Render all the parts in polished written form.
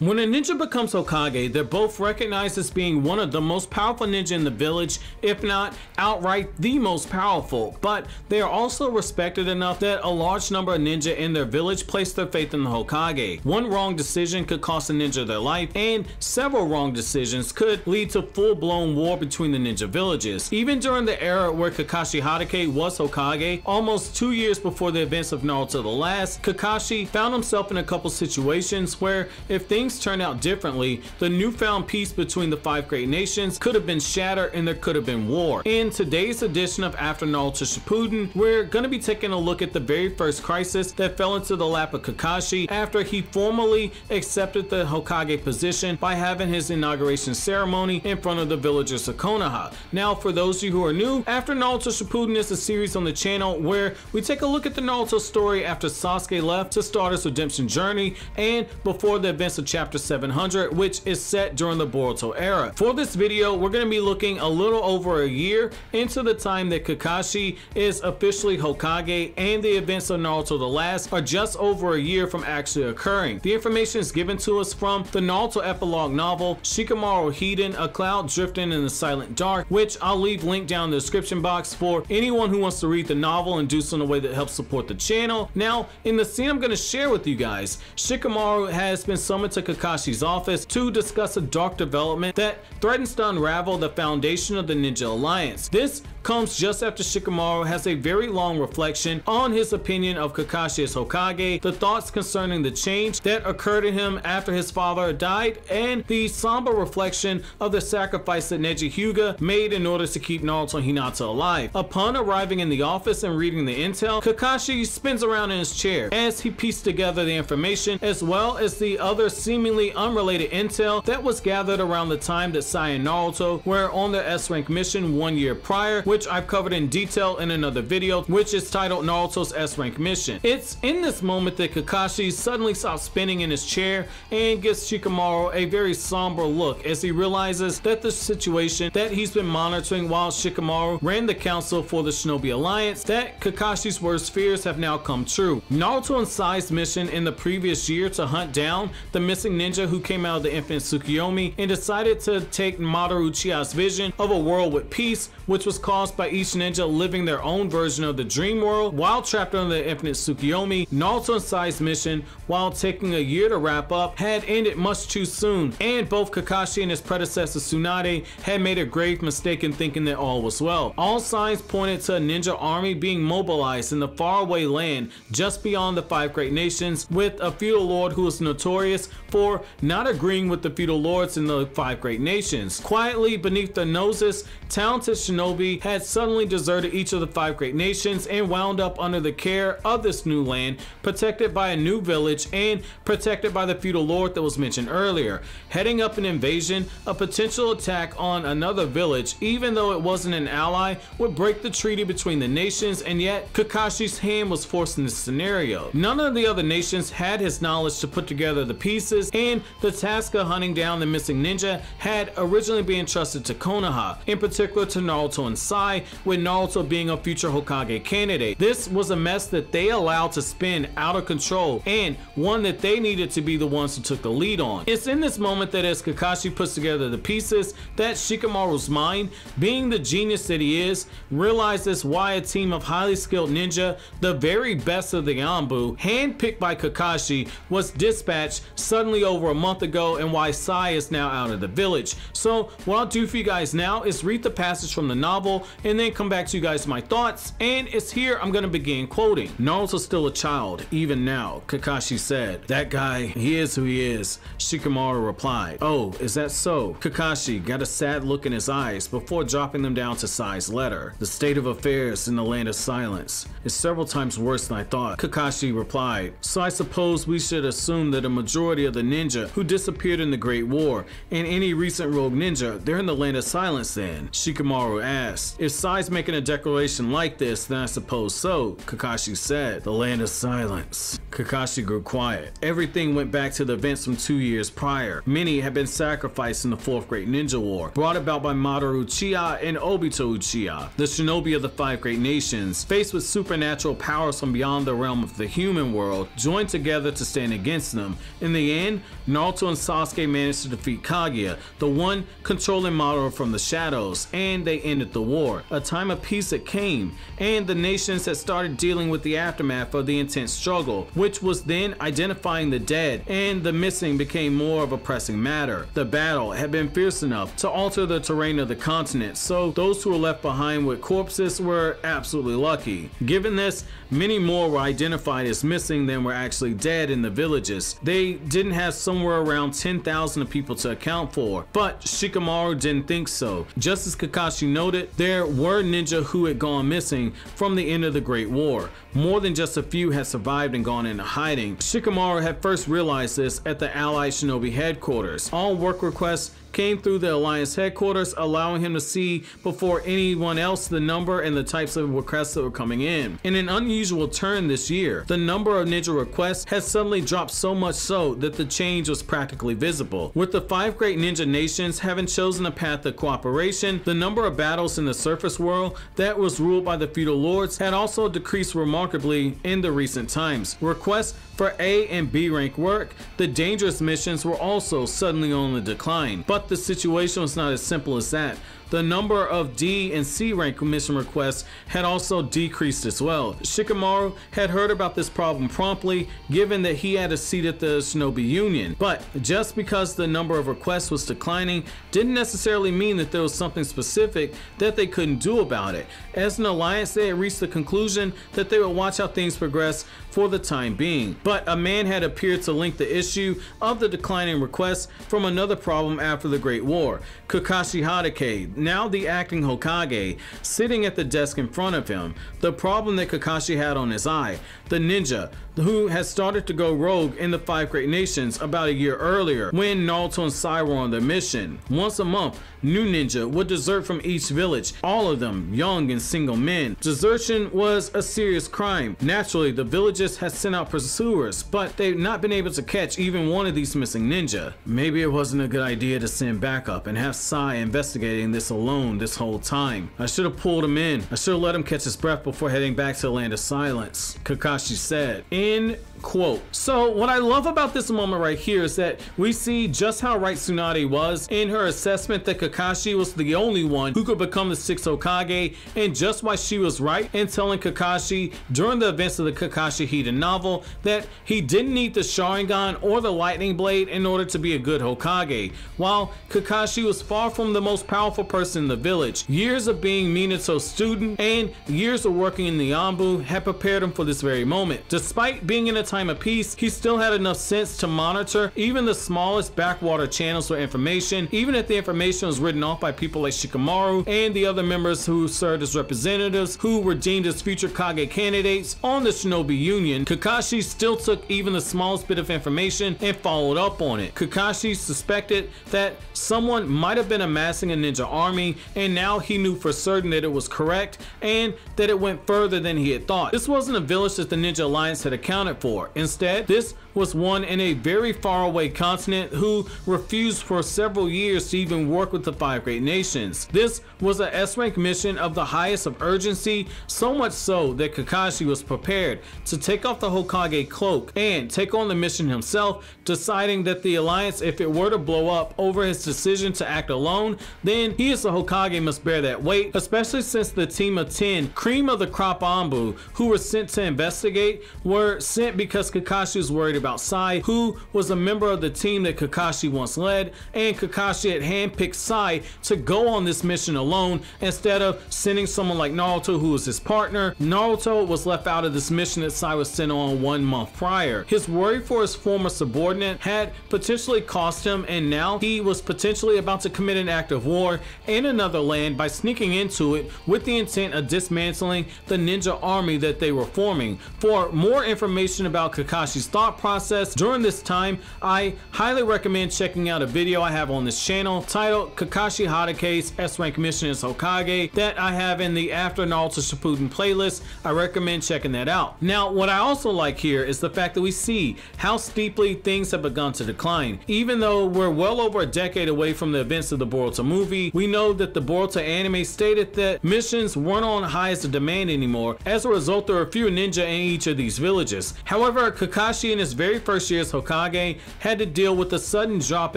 When a ninja becomes Hokage, they're both recognized as being one of the most powerful ninja in the village, if not outright the most powerful, but they are also respected enough that a large number of ninja in their village place their faith in the Hokage. One wrong decision could cost a ninja their life, and several wrong decisions could lead to full-blown war between the ninja villages. Even during the era where Kakashi Hatake was Hokage, almost 2 years before the events of Naruto The Last, Kakashi found himself in a couple situations where, if things turned out differently, the newfound peace between the 5 great nations could have been shattered and there could have been war. In today's edition of After Naruto Shippuden, we're going to be taking a look at the very first crisis that fell into the lap of Kakashi after he formally accepted the Hokage position by having his inauguration ceremony in front of the villagers of Konoha. Now, for those of you who are new, After Naruto Shippuden is a series on the channel where we take a look at the Naruto story after Sasuke left to start his redemption journey and before the events of chapter 700, which is set during the Boruto era. For this video, we're going to be looking a little over a year into the time that Kakashi is officially Hokage, and the events of Naruto The Last are just over a year from actually occurring. The information is given to us from the Naruto epilogue novel Shikamaru Hiden, A Cloud Drifting in the Silent Dark, which I'll leave linked down in the description box for anyone who wants to read the novel and do so in a way that helps support the channel. Now, in the scene I'm going to share with you guys, Shikamaru has been summoned to Kakashi's office to discuss a dark development that threatens to unravel the foundation of the Ninja Alliance. This comes just after Shikamaru has a very long reflection on his opinion of Kakashi as Hokage, the thoughts concerning the change that occurred to him after his father died, and the somber reflection of the sacrifice that Neji Hyuga made in order to keep Naruto and Hinata alive. Upon arriving in the office and reading the intel, Kakashi spins around in his chair as he pieced together the information as well as the other seemingly unrelated intel that was gathered around the time that Sai and Naruto were on their S-rank mission 1 year prior, which I've covered in detail in another video, which is titled Naruto's S-rank mission. It's in this moment that Kakashi suddenly stops spinning in his chair and gives Shikamaru a very somber look as he realizes that the situation that he's been monitoring while Shikamaru ran the council for the Shinobi Alliance, that Kakashi's worst fears have now come true. Naruto and Sai's mission in the previous year to hunt down the missing ninja who came out of the Infinite Tsukuyomi and decided to take Mamoru Uchiha's vision of a world with peace, which was caused by each ninja living their own version of the dream world while trapped under the Infinite Tsukuyomi. Naruto and Sai's mission, while taking a year to wrap up, had ended much too soon, and both Kakashi and his predecessor Tsunade had made a grave mistake in thinking that all was well. All signs pointed to a ninja army being mobilized in the faraway land just beyond the 5 great nations, with a feudal lord who was notorious for not agreeing with the feudal lords in the 5 great nations. Quietly beneath their noses, talented shinobi had suddenly deserted each of the 5 great nations and wound up under the care of this new land, protected by a new village and protected by the feudal lord that was mentioned earlier. Heading up an invasion, a potential attack on another village, even though it wasn't an ally, would break the treaty between the nations, and yet Kakashi's hand was forced in this scenario. None of the other nations had his knowledge to put together the pieces, and the task of hunting down the missing ninja had originally been entrusted to Konoha, in particular to Naruto and Sai, with Naruto being a future Hokage candidate. This was a mess that they allowed to spin out of control, and one that they needed to be the ones who took the lead on. It's in this moment that as Kakashi puts together the pieces, that Shikamaru's mind, being the genius that he is, realizes why a team of highly skilled ninja, the very best of the Anbu, handpicked by Kakashi, was dispatched suddenly over a month ago, and why Sai is now out of the village. So what I'll do for you guys now is read the passage from the novel and then come back to you guys my thoughts, and it's here I'm gonna begin quoting. Naruto's still a child, even now, Kakashi said. That guy, he is who he is, Shikamaru replied. Oh, is that so? Kakashi got a sad look in his eyes before dropping them down to Sai's letter. The state of affairs in the land of silence is several times worse than I thought, Kakashi replied. So I suppose we should assume that a majority of the ninja who disappeared in the Great War and any recent rogue ninja, they're in the land of silence then, Shikamaru asked. this. If Sai's making a declaration like this, then I suppose so, Kakashi said. The land of silence. Kakashi grew quiet. Everything went back to the events from 2 years prior. Many had been sacrificed in the 4th Great Ninja War, brought about by Madara Uchiha and Obito Uchiha, the shinobi of the 5 Great Nations, faced with supernatural powers from beyond the realm of the human world, joined together to stand against them. In the end, Naruto and Sasuke managed to defeat Kaguya, the one controlling Madara from the shadows, and they ended the war. A time of peace had came, and the nations had started dealing with the aftermath of the intense struggle, which was then identifying the dead, and the missing became more of a pressing matter. The battle had been fierce enough to alter the terrain of the continent, so those who were left behind with corpses were absolutely lucky. Given this, many more were identified as missing than were actually dead in the villages. They didn't have somewhere around 10,000 people to account for, but Shikamaru didn't think so. Just as Kakashi noted, there were ninja who had gone missing from the end of the Great War. More than just a few had survived and gone into hiding. Shikamaru had first realized this at the Allied Shinobi headquarters. All work requests came through the Alliance headquarters, allowing him to see before anyone else the number and the types of requests that were coming in. In an unusual turn this year, the number of ninja requests had suddenly dropped so much so that the change was practically visible. With the 5 Great Ninja Nations having chosen a path of cooperation, the number of battles in the surface world that was ruled by the feudal lords had also decreased remarkably in the recent times. Requests for A and B rank work, the dangerous missions were also suddenly on the decline. But the situation was not as simple as that. The number of D and C rank mission requests had also decreased as well. Shikamaru had heard about this problem promptly, given that he had a seat at the Shinobi Union. But just because the number of requests was declining didn't necessarily mean that there was something specific that they couldn't do about it. As an alliance, they had reached the conclusion that they would watch how things progress for the time being. But a man had appeared to link the issue of the declining requests from another problem after the Great War. Kakashi Hatake, now the acting Hokage, sitting at the desk in front of him. The problem that Kakashi had on his eye, the ninja who had started to go rogue in the 5 Great Nations about a year earlier when Naruto and Sai were on their mission. Once a month, new ninja would desert from each village, all of them young and single men. Desertion was a serious crime. Naturally, the villages had sent out pursuers, but they'd not been able to catch even one of these missing ninja. Maybe it wasn't a good idea to send backup and have Sai investigating this alone this whole time. I should have pulled him in. I should have let him catch his breath before heading back to the land of silence, Kakashi said. End quote. So what I love about this moment right here is that we see just how right Tsunade was in her assessment that Kakashi was the only one who could become the 6th Hokage, and just why she was right in telling Kakashi during the events of the Kakashi Hiden novel that he didn't need the Sharingan or the Lightning Blade in order to be a good Hokage. While Kakashi was far from the most powerful person in the village, years of being Minato's student and years of working in the Anbu had prepared him for this very moment. Despite being in a time of peace, he still had enough sense to monitor even the smallest backwater channels for information, even if the information was written off by people like Shikamaru and the other members who served as representatives who were deemed as future Kage candidates on the Shinobi Union. Kakashi still took even the smallest bit of information and followed up on it. Kakashi suspected that someone might have been amassing a ninja army, and now he knew for certain that it was correct and that it went further than he had thought. This wasn't a village that the Ninja Alliance had accounted for. Instead, this was one in a very far away continent who refused for several years to even work with the 5 Great Nations. This was a S-rank mission of the highest of urgency, so much so that Kakashi was prepared to take off the Hokage cloak and take on the mission himself, deciding that the Alliance, if it were to blow up over his decision to act alone, then he as the Hokage must bear that weight, especially since the team of 10 cream of the crop Anbu who were sent to investigate were sent because Kakashi was worried about Sai, who was a member of the team that Kakashi once led, and Kakashi had handpicked Sai to go on this mission alone instead of sending someone like Naruto, who was his partner. Naruto was left out of this mission that Sai was sent on 1 month prior. His worry for his former subordinate had potentially cost him, and now he was potentially about to commit an act of war in another land by sneaking into it with the intent of dismantling the ninja army that they were forming. For more information about Kakashi's thought process process during this time, I highly recommend checking out a video I have on this channel titled Kakashi Hatake's S-Rank Mission as Hokage that I have in the After Naruto Shippuden playlist. I recommend checking that out. Now, what I also like here is the fact that we see how steeply things have begun to decline. Even though we're well over a decade away from the events of the Boruto movie, we know that the Boruto anime stated that missions weren't on highest demand anymore. As a result, there are fewer ninja in each of these villages. However, Kakashi in his very first year as Hokage had to deal with a sudden drop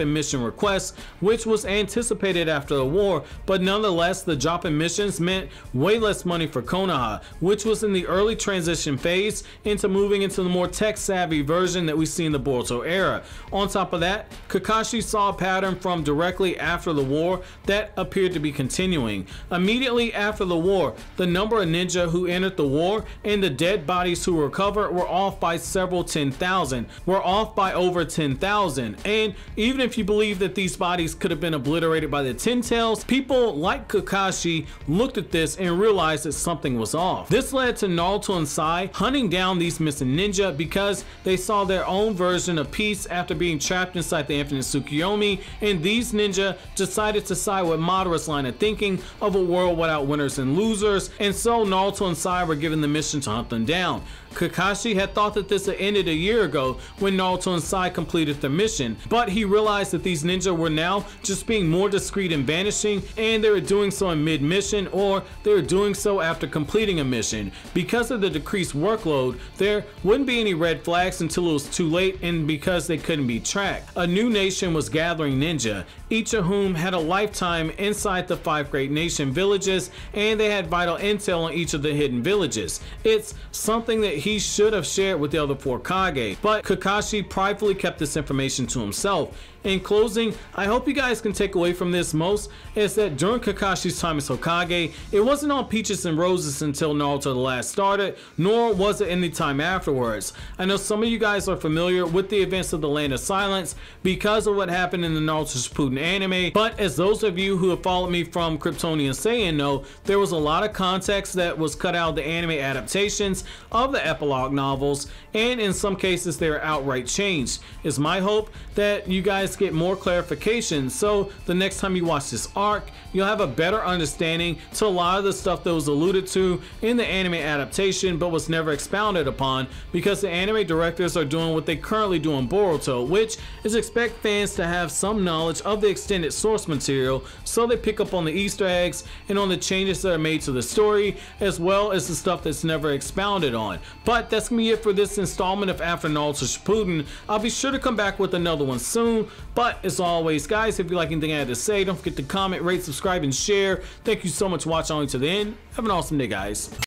in mission requests, which was anticipated after the war, but nonetheless, the drop in missions meant way less money for Konoha, which was in the early transition phase into moving into the more tech-savvy version that we see in the Boruto era. On top of that, Kakashi saw a pattern from directly after the war that appeared to be continuing. Immediately after the war, the number of ninja who entered the war and the dead bodies who recovered were off by several 10,000. We're off by over 10,000. And even if you believe that these bodies could have been obliterated by the Ten Tails, people like Kakashi looked at this and realized that something was off. This led to Naruto and Sai hunting down these missing ninja because they saw their own version of peace after being trapped inside the infinite Tsukuyomi, and these ninja decided to side with Madara's line of thinking of a world without winners and losers, and so Naruto and Sai were given the mission to hunt them down. Kakashi had thought that this had ended a year ago when Naruto and Sai completed their mission, but he realized that these ninja were now just being more discreet and vanishing, and they were doing so in mid-mission, or they were doing so after completing a mission. Because of the decreased workload, there wouldn't be any red flags until it was too late, and because they couldn't be tracked. A new nation was gathering ninja, each of whom had a lifetime inside the 5 great nation villages, and they had vital intel on each of the hidden villages. It's something that he should have shared with the other 4 Kage, but Kakashi pridefully kept this information to himself. In closing, I hope you guys can take away from this most is that during Kakashi's time as Hokage, it wasn't all peaches and roses until Naruto The Last started, nor was it any time afterwards. I know some of you guys are familiar with the events of the Land of Silence because of what happened in the Naruto Shippuden anime, but as those of you who have followed me from Kryptonian Saiyan know, there was a lot of context that was cut out of the anime adaptations of the epilogue novels, and in some cases they were outright changed. It's my hope that you guys get more clarification, so the next time you watch this arc, you'll have a better understanding to a lot of the stuff that was alluded to in the anime adaptation but was never expounded upon, because the anime directors are doing what they currently do in Boruto, which is expect fans to have some knowledge of the extended source material, so they pick up on the Easter eggs and on the changes that are made to the story, as well as the stuff that's never expounded on. But that's gonna be it for this installment of After Naruto Shippuden. I'll be sure to come back with another one soon, but as always guys, if you like anything I had to say, don't forget to comment, rate, subscribe, and share. Thank you so much for watching all the way to the end. Have an awesome day, guys.